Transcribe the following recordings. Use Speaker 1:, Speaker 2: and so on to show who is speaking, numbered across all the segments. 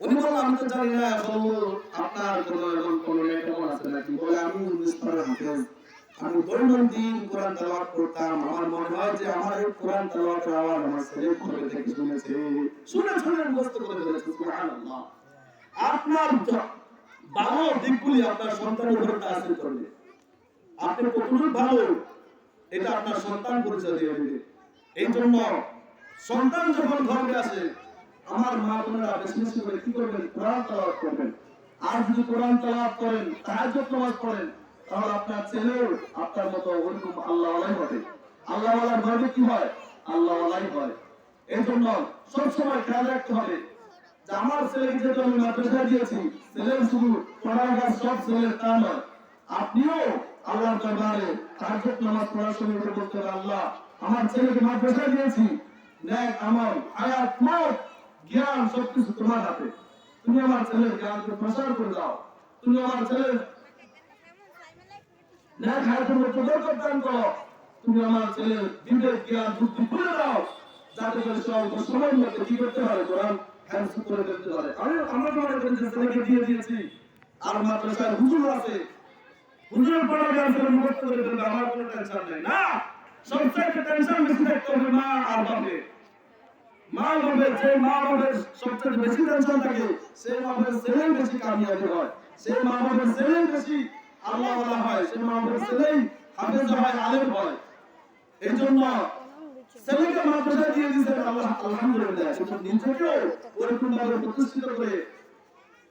Speaker 1: উনি বললেন আমি তো জানি না বাবু আপনার কোনো এমন কোনো কেমন আছে নাকি। বলে আমি মিসবাহ হাফেজ, আমি দৈনন্দিন কোরআন তেলাওয়াত করতাম, আমার মনে হয় যে আমার এই কোরআন তেলাওয়াতের আওয়াজ আমার ছেলে ঘরে থেকে শুনেছে, শুনে শুনে মুখস্থ করে ফেলেছে। সুবহানাল্লাহ। আপনার ভালো দিকগুলি আপনার সন্তানের উপর তাসির করবে। আপনি কতটুকু ভালো এটা আপনার সন্তান পরিচয় দিয়ে দেবে। এই জন্য সন্তান যখন ঘরে আসে, আমার মা বোনেরা বেশি বেশি করে কি করবেন, কোরআন তেলাওয়াত করবেন। আর যদি কোরআন তেলাওয়াত করেন, তাহাজ্জুদ নামাজ পড়েন, তাহলে আপনার ছেলেও আপনার মতো ওরকম আল্লাহওয়ালাই হবে। আল্লাহওয়ালার ঘরে কি হয়? আল্লাহওয়ালাই হয়। এই জন্য সবসময় খেয়াল রাখতে হবে যে আমার ছেলেকে যেহেতু আমি মাদ্রাসায় দিয়েছি, ছেলের শুধু পড়ালেখা সব ছেলের তা নয়, আপনিও আল্লাহর দরবারে তাহাজ্জুদ নামাজ পড়ার সময় বলতে হবে, আল্লাহ আমার ছেলেকে মাদ্রাসায় দিয়েছি, নেক আমল হায়াত মওত জ্ঞান সবকিছু তোমার হাতে, তুমি আমার ছেলের জ্ঞানকে প্রসার করে দাও, তুমি আমার ছেলের নেক হায়াতের মধ্যে বরকত দান করো, তুমি আমার ছেলের বিবেক জ্ঞান বুদ্ধি খুলে দাও, যাতে করে স্বল্প সময়ের মধ্যে কি করতে পারে, কোরআন হ্যান্ডস করে ফেলতে পারে। আমরা মনে করি যে ছেলেকে দিয়ে দিয়েছি আর মাদ্রাসায় হুজুর আছে, হুজুর পড়া জ্ঞান করে মুখস্থ করে ফেলবে, আমার কোনো টেনশন নেই। না, সবচেয়ে টেনশন বেশি থাকতে হবে মা আর বাপের। মা বাপের, যে মা বাপের সবচেয়ে বেশি টেনশন থাকে, সেই মা বাপের ছেলেই বেশি কামিয়াবি হয়, সেই মা বাপের ছেলেই বেশি আল্লাহওয়ালা হয়, সেই মা বাপের ছেলেই হাফেজ হয়, আলেম হয়। এই জন্য ছেলেকে মাদ্রাসায় দিয়ে দিয়েছেন, আল্লাহ আলহামদুলিল্লাহ। কিন্তু নিজেকেও ওরকম ভাবে প্রতিষ্ঠিত করে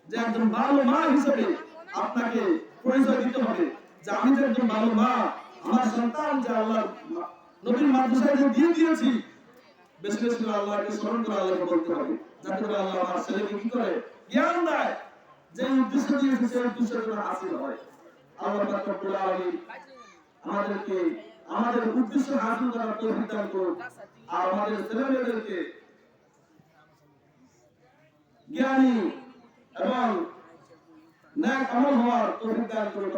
Speaker 1: যে একজন ভালো মা হিসেবে আপনাকে পরিচয় দিতে হবে যে আমি যে একজন ভালো মা, আমার সন্তান যে আল্লাহ নবীর মাদ্রাসায় যে দিয়ে দিয়েছি, বেশি বেশি করে আল্লাহকে স্মরণ করে আল্লাহকে বলতে হবে, যাতে করে আল্লাহ আমার ছেলেকে কি করে জ্ঞান দেয়, যে উদ্দেশ্য দিয়েছে সেই উদ্দেশ্যের জন্য হাসিল হয়। আল্লাহ পাক রব্বুল আলামিন আমাদেরকে আমাদের উদ্দেশ্য হাসিল করার তৌফিক দান করুন, আর আমাদের ছেলেমেয়েদেরকে জ্ঞানী এবং নেক আমল হওয়ার তৌফিক দান করুন।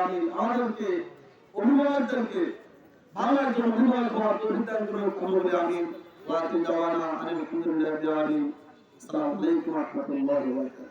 Speaker 1: আমিন। আমাদেরকে অভিভাবকদেরকে ভালো একজন অভিভাবক হওয়ার তৌফিক দান করুন। আমিন। ওয়া আখিরু দাওয়ানা আনিল হামদুলিল্লাহি রাব্বিল আলামিন। আসসালামু আলাইকুম ওয়া রাহমাতুল্লাহি ওয়া বারাকাতুহু।